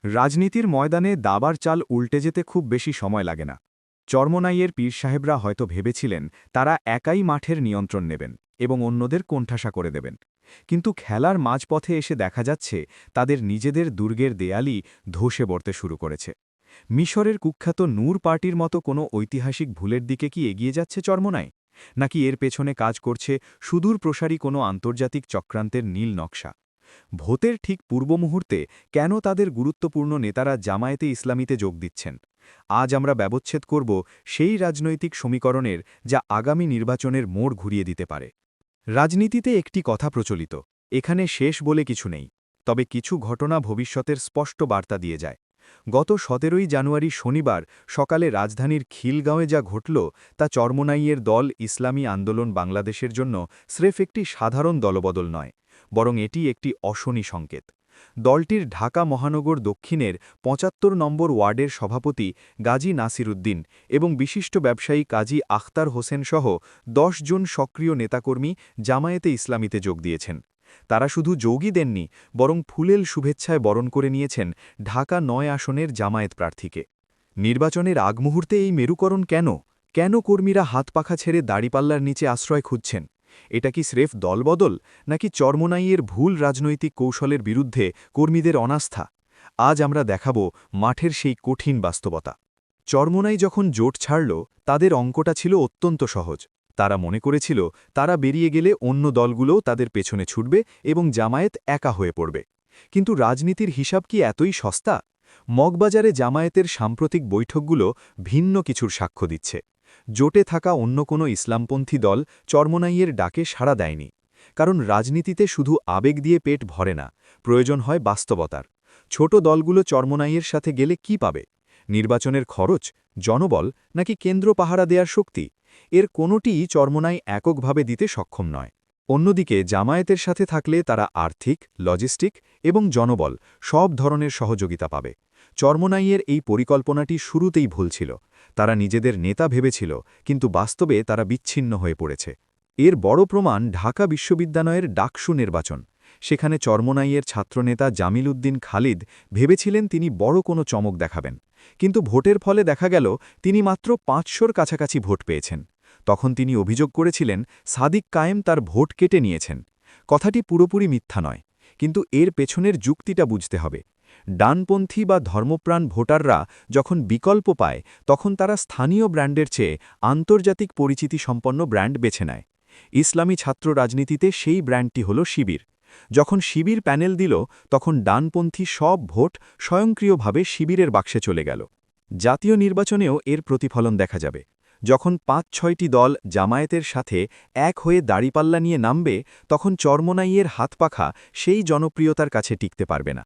রাজনীতির ময়দানে দাবার চাল উল্টে যেতে খুব বেশি সময় লাগে না। চরমোনাইয়ের পীর সাহেবরা হয়তো ভেবেছিলেন তারা একাই মাঠের নিয়ন্ত্রণ নেবেন এবং অন্যদের কোণঠাসা করে দেবেন। কিন্তু খেলার মাঝপথে এসে দেখা যাচ্ছে তাদের নিজেদের দুর্গের দেয়ালই ধসে পড়তে শুরু করেছে। মিশরের কুখ্যাত নূর পার্টির মতো কোনো ঐতিহাসিক ভুলের দিকে কি এগিয়ে যাচ্ছে চরমোনাই, নাকি এর পেছনে কাজ করছে সুদূর প্রসারী কোনো আন্তর্জাতিক চক্রান্তের নীল নকশা? ভোটের ঠিক পূর্ব মুহূর্তে কেন তাদের গুরুত্বপূর্ণ নেতারা জামায়াতে ইসলামীতে যোগ দিচ্ছেন? আজ আমরা ব্যবচ্ছেদ করব সেই রাজনৈতিক সমীকরণের যা আগামী নির্বাচনের মোড় ঘুরিয়ে দিতে পারে। রাজনীতিতে একটি কথা প্রচলিত, এখানে শেষ বলে কিছু নেই, তবে কিছু ঘটনা ভবিষ্যতের স্পষ্ট বার্তা দিয়ে যায়। গত ১৭ই জানুয়ারি শনিবার সকালে রাজধানীর খিলগাঁওয়ে যা ঘটল তা চরমোনাইয়ের দল ইসলামী আন্দোলন বাংলাদেশের জন্য স্রেফ একটি সাধারণ দলবদল নয়, বরং এটি একটি অশনি সংকেত। দলটির ঢাকা মহানগর দক্ষিণের ৭৫ নম্বর ওয়ার্ডের সভাপতি গাজী নাসিরুদ্দিন এবং বিশিষ্ট ব্যবসায়ী কাজী আখতার হোসেন সহ ১০ জন সক্রিয় নেতাকর্মী জামায়াতে ইসলামীতে যোগ দিয়েছেন। তারা শুধু যোগই দেননি, বরং ফুলেল শুভেচ্ছায় বরণ করে নিয়েছেন ঢাকা ৯ আসনের জামায়াত প্রার্থীকে। নির্বাচনের আগ মুহূর্তে এই মেরুকরণ কেন? কেন কর্মীরা হাত পাখা ছেড়ে দাড়িপাল্লার নিচে আশ্রয় খুঁজছেন? এটা কি স্রেফ দলবদল, নাকি চরমোনাইয়ের ভুল রাজনৈতিক কৌশলের বিরুদ্ধে কর্মীদের অনাস্থা? আজ আমরা দেখাব মাঠের সেই কঠিন বাস্তবতা। চরমোনাই যখন জোট ছাড়ল, তাদের অঙ্কটা ছিল অত্যন্ত সহজ। তারা মনে করেছিল তারা বেরিয়ে গেলে অন্য দলগুলোও তাদের পেছনে ছুটবে এবং জামায়াত একা হয়ে পড়বে। কিন্তু রাজনীতির হিসাব কি এতই সস্তা? মগবাজারে জামায়াতের সাম্প্রতিক বৈঠকগুলো ভিন্ন কিছুর সাক্ষ্য দিচ্ছে। জোটে থাকা অন্য কোনো ইসলামপন্থী দল চরমোনাইয়ের ডাকে সাড়া দেয়নি। কারণ রাজনীতিতে শুধু আবেগ দিয়ে পেট ভরে না, প্রয়োজন হয় বাস্তবতার। ছোট দলগুলো চরমোনাইয়ের সাথে গেলে কি পাবে? নির্বাচনের খরচ, জনবল, নাকি কেন্দ্র পাহারা দেওয়ার শক্তি? এর কোনোটিই চরমোনাই এককভাবে দিতে সক্ষম নয়। অন্যদিকে জামায়াতের সাথে থাকলে তারা আর্থিক, লজিস্টিক এবং জনবল সব ধরনের সহযোগিতা পাবে। চরমোনাইয়ের এই পরিকল্পনাটি শুরুতেই ভুল ছিল। তারা নিজেদের নেতা ভেবেছিল, কিন্তু বাস্তবে তারা বিচ্ছিন্ন হয়ে পড়েছে। এর বড় প্রমাণ ঢাকা বিশ্ববিদ্যালয়ের ডাকসু নির্বাচন। সেখানে চরমোনাইয়ের ছাত্রনেতা জামিল উদ্দিন খালিদ ভেবেছিলেন তিনি বড় কোনো চমক দেখাবেন, কিন্তু ভোটের ফলে দেখা গেল তিনি মাত্র ৫০০র কাছাকাছি ভোট পেয়েছেন। তখন তিনি অভিযোগ করেছিলেন সাদিক কায়েম তার ভোট কেটে নিয়েছেন। কথাটি পুরোপুরি মিথ্যা নয়, কিন্তু এর পেছনের যুক্তিটা বুঝতে হবে। ডানপন্থী বা ধর্মপ্রাণ ভোটাররা যখন বিকল্প পায়, তখন তারা স্থানীয় ব্র্যান্ডের চেয়ে আন্তর্জাতিক পরিচিতি সম্পন্ন ব্র্যান্ড বেছে নেয়। ইসলামী ছাত্র রাজনীতিতে সেই ব্র্যান্ডটি হল শিবির। যখন শিবির প্যানেল দিল, তখন ডানপন্থী সব ভোট স্বয়ংক্রিয়ভাবে শিবিরের বাক্সে চলে গেল। জাতীয় নির্বাচনেও এর প্রতিফলন দেখা যাবে। যখন ৫-৬টি দল জামায়াতের সাথে এক হয়ে দাড়িপাল্লা নিয়ে নামবে, তখন চরমোনাইয়ের হাতপাখা সেই জনপ্রিয়তার কাছে টিকতে পারবে না।